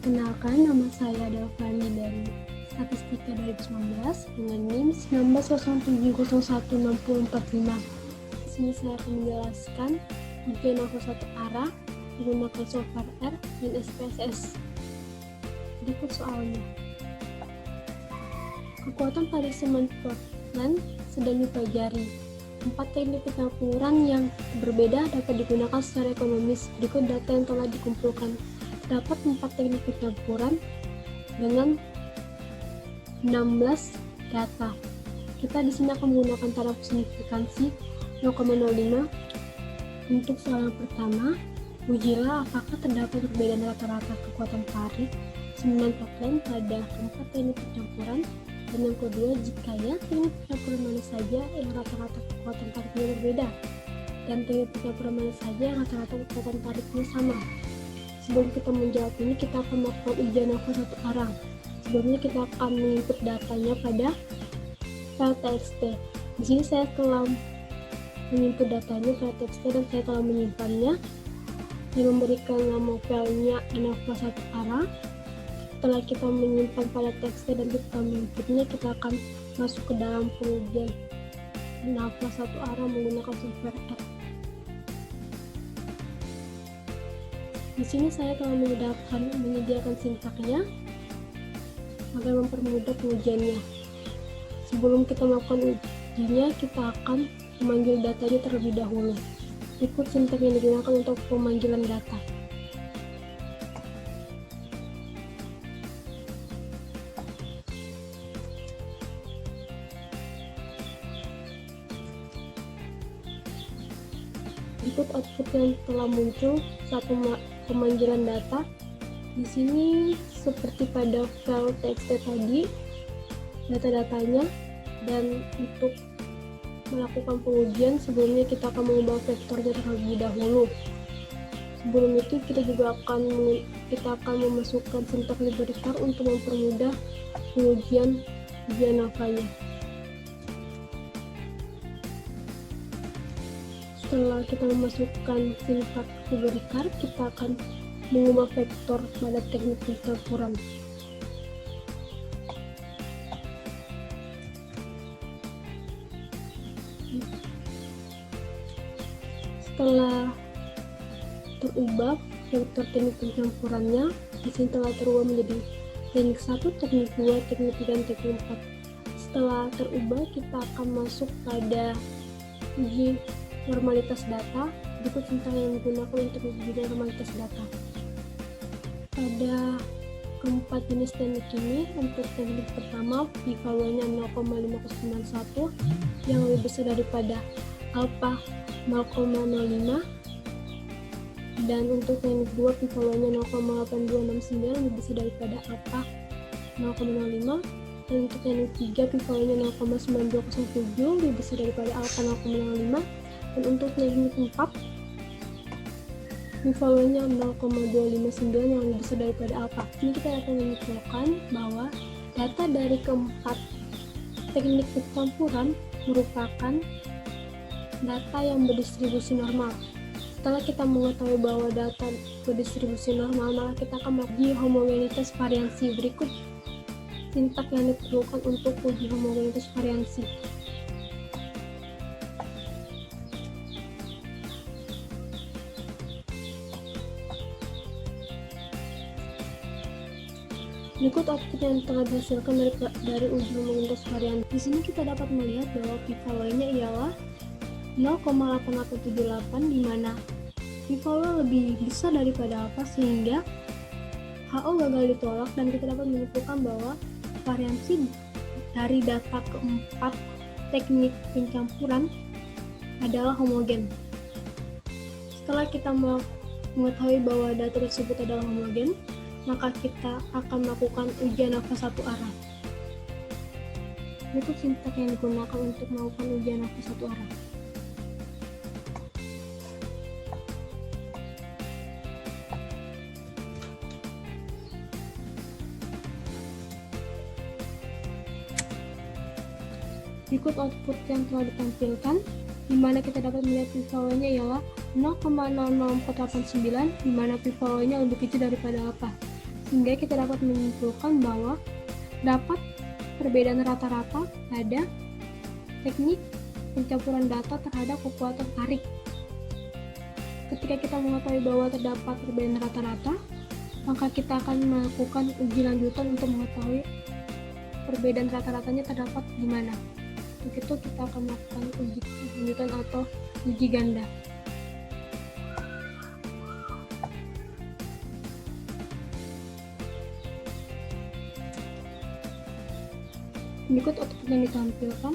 Perkenalkan, nama saya Delvani dari Statistika 2019 dengan NIM 1907016045. Di sini saya akan menjelaskan ujian nafas satu arah menggunakan software R dan SPSS. Berikut soalnya. Kekuatan tarik semen Portland sedang dipelajari. 4 teknik pencampuran yang berbeda dapat digunakan secara ekonomis. Berikut data yang telah dikumpulkan. Terdapat 4 teknik pencampuran dengan 16 data. Kita di sini akan menggunakan taraf signifikansi 0,05. Untuk soal pertama, ujilah apakah terdapat perbedaan rata-rata kekuatan tarik semen Portland pada 4 teknik pencampuran. Dan yang kedua, jika ya, teknik pencampuran mana saja yang rata-rata kekuatan tariknya berbeda, dan teknik pencampuran mana saja yang rata-rata kekuatan tariknya sama. Sebelum kita menjawab ini, kita akan melakukan ujian nafas satu arah. Sebelumnya kita akan menginput datanya pada file txt. Di sini saya telah menginput datanya file txt dan saya telah menyimpannya dan memberikan nama filenya nafas satu arah. Setelah kita menyimpan pada txt dan kita menginputnya, kita akan masuk ke dalam pengujian nafas satu arah menggunakan software R. Di sini saya telah menyediakan sintaknya agar mempermudah pengujiannya. Sebelum kita melakukan ujiannya, kita akan memanggil datanya terlebih dahulu. Berikut sintak yang digunakan untuk pemanggilan data. Berikut output yang telah muncul saat pemanggilan data. Di sini seperti pada file txt tadi, data-datanya, dan untuk melakukan pengujian sebelumnya kita akan mengubah vektornya terlebih dahulu. Sebelum itu kita juga akan memasukkan sintak liberitar untuk mempermudah pengujian ujian nafasnya. Setelah kita memasukkan sintak liberitar, kita akan mengubah vektor pada teknik pencampuran. Setelah terubah vektor teknik pencampurannya, di sini telah terubah menjadi teknik 1, teknik 2, teknik 3, dan teknik 4. Setelah terubah, kita akan masuk pada uji normalitas data. Berikut sintak yang digunakan untuk uji normalitas data. Pada keempat jenis teknik ini, untuk teknik pertama p-value-nya 0,591 yang lebih besar daripada alpha 0,05, dan untuk teknik 2 p-value-nya 0,8269 lebih besar daripada alpha 0,05, dan untuk teknik 3 p-value-nya 0,9207 lebih besar daripada alpha 0,05, dan untuk teknik 4 p-value-nya 0,259 yang lebih besar daripada alpha. Ini kita akan menyimpulkan bahwa data dari keempat teknik pencampuran merupakan data yang berdistribusi normal. Setelah kita mengetahui bahwa data berdistribusi normal, maka kita akan menguji homogenitas variansi. Berikut sintak yang diperlukan untuk uji homogenitas variansi. Berikut output yang telah dihasilkan dari uji homogenitas variansi. Di sini kita dapat melihat bahwa p-value-nya ialah 0,8878, di mana p-value lebih besar daripada alpha sehingga HO gagal ditolak, dan kita dapat menyimpulkan bahwa variansi dari data keempat teknik pencampuran adalah homogen. Setelah kita mengetahui bahwa data tersebut adalah homogen, maka kita akan melakukan ujian nafas satu arah. Berikut sintak yang digunakan untuk melakukan ujian nafas satu arah. Berikut output yang telah ditampilkan, di mana kita dapat melihat p-value-nya ialah 0,00489, di mana p-value-nya lebih kecil daripada alpha. Sehingga kita dapat menyimpulkan bahwa dapat perbedaan rata-rata pada teknik pencampuran data terhadap kekuatan tarik. Ketika kita mengetahui bahwa terdapat perbedaan rata-rata, maka kita akan melakukan uji lanjutan untuk mengetahui perbedaan rata-ratanya terdapat di mana. Untuk itu kita akan melakukan uji lanjutan atau uji ganda. Berikut output yang ditampilkan.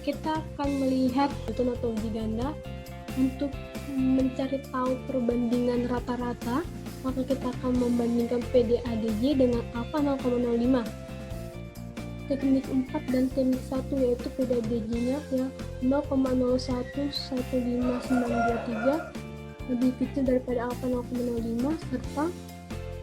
Kita akan melihat lanjutan atau uji ganda untuk mencari tahu perbandingan rata-rata. Maka kita akan membandingkan PDADJ dengan alfa 0,05. Teknik 4 dan teknik 1 yaitu PDADJ-nya ya 0,011593 lebih kecil daripada alfa 0,05, serta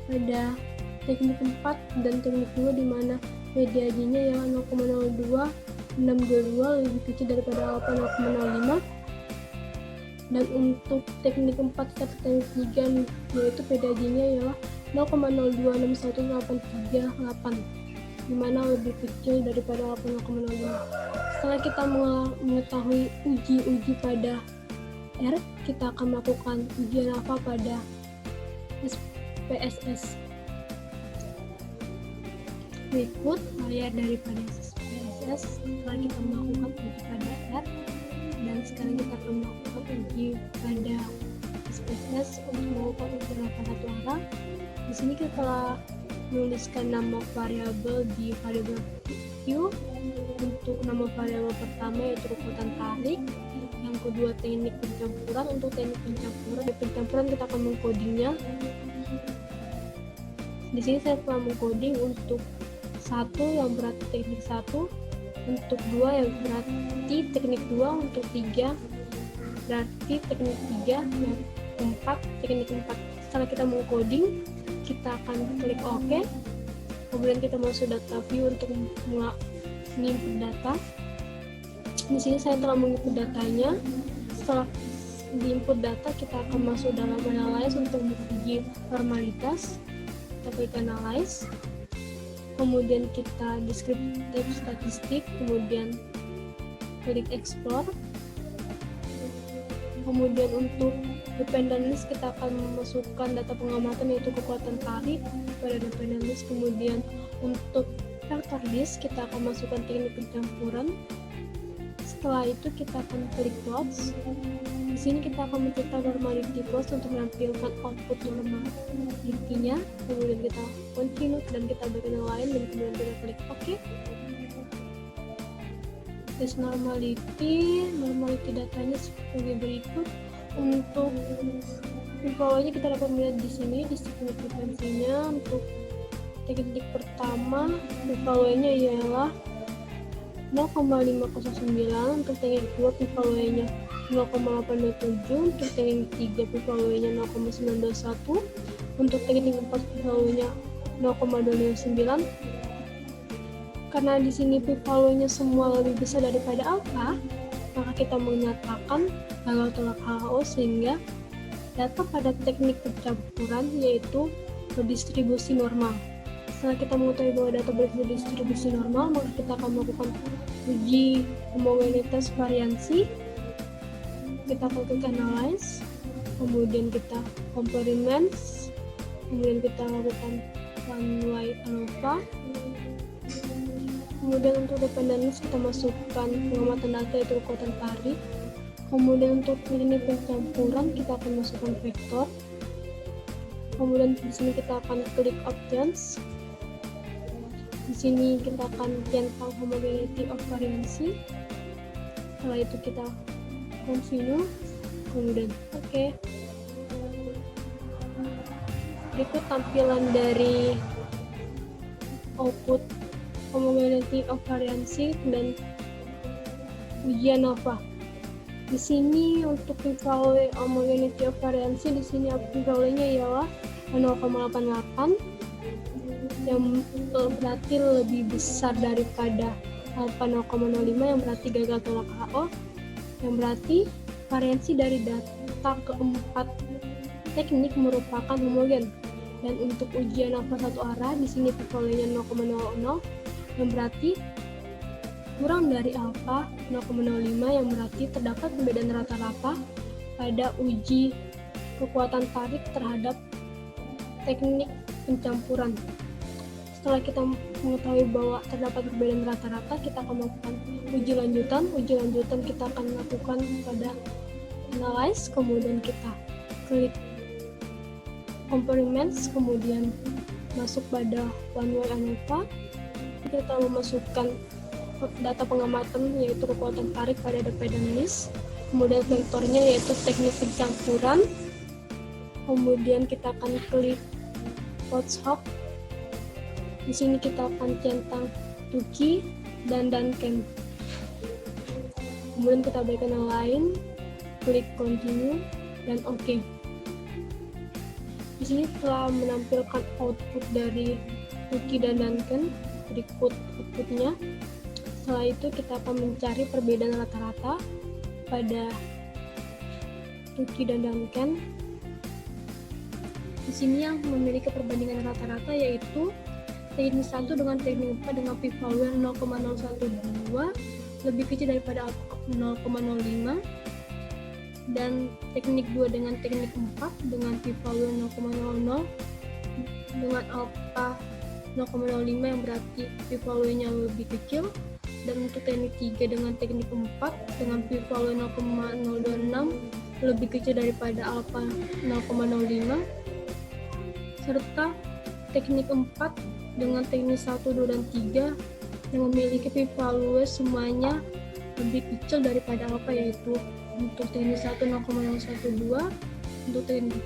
pada teknik 4 dan teknik 2 di mana PDADJ-nya ya 0,02622 lebih kecil daripada alfa 0,05. Dan untuk teknik 4 serta teknik 3 yaitu PDADJ-nya ialah 0,026183 di mana lebih kecil daripada 0,05. Setelah kita mengetahui uji pada R, kita akan melakukan ujian alfa pada SPSS. Berikut layar daripada SPSS setelah kita melakukan uji pada R. Dan sekarang kita akan melakukan uji pada SPSS untuk melakukan uji alfa satu arah. Di sini kita telah menuliskan nama variabel di variabel Q. Untuk nama variabel pertama yaitu kekuatan tarik, yang kedua teknik pencampuran. Untuk teknik pencampuran kita akan mengkodingnya. Di sini saya telah mengkoding untuk 1 yang berarti teknik 1, untuk 2 yang berarti teknik 2, untuk 3 berarti teknik 3, yang 4 teknik 4. Setelah kita mengkoding, kita akan klik OK. Kemudian kita masuk data view untuk menginput data. Di sini saya telah menginput datanya. Setelah diinput data, kita akan masuk dalam analyze untuk menguji normalitas. Kita klik analyze. Kemudian kita deskriptif statistik, kemudian klik explore. Kemudian untuk dependent list kita akan memasukkan data pengamatan yaitu kekuatan tarik pada dependent list. Kemudian untuk vector list kita akan masukkan teknik pencampuran. Setelah itu kita akan klik plots. Di sini kita akan mencipta normality plots untuk menampilkan output normality-nya. Kemudian kita continue dan kita berikan yang lain dan kemudian kita klik OK. Tes normality datanya sebagai berikut. Untuk value-nya kita dapat melihat di sini di signifikansinya. Untuk teknik pertama value-nya ialah 0,509, untuk teknik 2 value-nya 0,827, untuk teknik 3 value-nya 0,921, untuk teknik 4 value-nya 0,259. Karena di sini value-nya semua lebih besar daripada alfa, maka kita menyatakan gagal tolak HO sehingga data pada teknik pencampuran yaitu berdistribusi normal. Setelah kita mengetahui bahwa data berdistribusi normal, maka kita akan melakukan uji homogenitas variansi. Kita klik analyze, kemudian kita compariments, kemudian kita lakukan one-way alpha. Kemudian untuk dependent kita masukkan pengamatan data yaitu kekuatan tarik. Kemudian untuk teknik pencampuran kita akan masukkan vektor. Kemudian di sini kita akan klik options. Di sini kita akan centang homogeneity of variansi. Setelah itu kita continue, kemudian OK. Berikut tampilan dari output homogeneity of variansi dan ujian alpha. Di sini untuk value homogeneity of variansi, di sini value-nya ialah 0,88 yang berarti lebih besar daripada alpha 0,05 yang berarti gagal tolak HO, yang berarti variansi dari data keempat teknik merupakan homogen. Dan untuk ujian alfa satu arah di sini p-value-nya 0,00 yang berarti kurang dari alfa 0,05 yang berarti terdapat perbedaan rata-rata pada uji kekuatan tarik terhadap teknik pencampuran. Setelah kita mengetahui bahwa terdapat perbedaan rata-rata, kita akan melakukan uji lanjutan. Uji lanjutan kita akan lakukan pada analyze, kemudian kita klik compariments, kemudian masuk pada one way ANOVA. Kita memasukkan data pengamatan yaitu kekuatan tarik pada dependent list, kemudian vektornya yaitu teknik pencampuran, kemudian kita akan klik Potshock. Di sini kita akan centang Tukey dan Duncan. Kemudian kita berikan yang lain, klik continue dan OK. Di sini telah menampilkan output dari Tukey dan Duncan, berikut outputnya. Setelah itu kita akan mencari perbedaan rata-rata pada Tukey dan Duncan. Di sini yang memiliki perbandingan rata-rata yaitu teknik 1 dengan teknik 4 dengan p-value 0,012 lebih kecil daripada 0,05, dan teknik 2 dengan teknik 4 dengan p-value 0,00 dengan alpha 0,05 yang berarti p-value-nya lebih kecil. Dan untuk teknik 3 dengan teknik 4 dengan p-value 0,026 lebih kecil daripada alpha 0,05, serta teknik 4 dengan teknik 1, 2, dan 3 yang memiliki p-value semuanya lebih kecil daripada alpha, yaitu untuk teknik 1 0,012, untuk teknik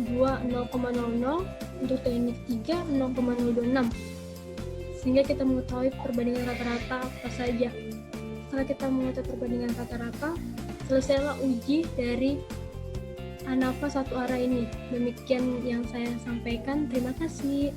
2 0,00, untuk teknik 3 0,026. Sehingga kita mengetahui perbandingan rata-rata apa saja. Setelah kita mengetahui perbandingan rata-rata, selesailah uji dari ANOVA satu arah ini. Demikian yang saya sampaikan. Terima kasih.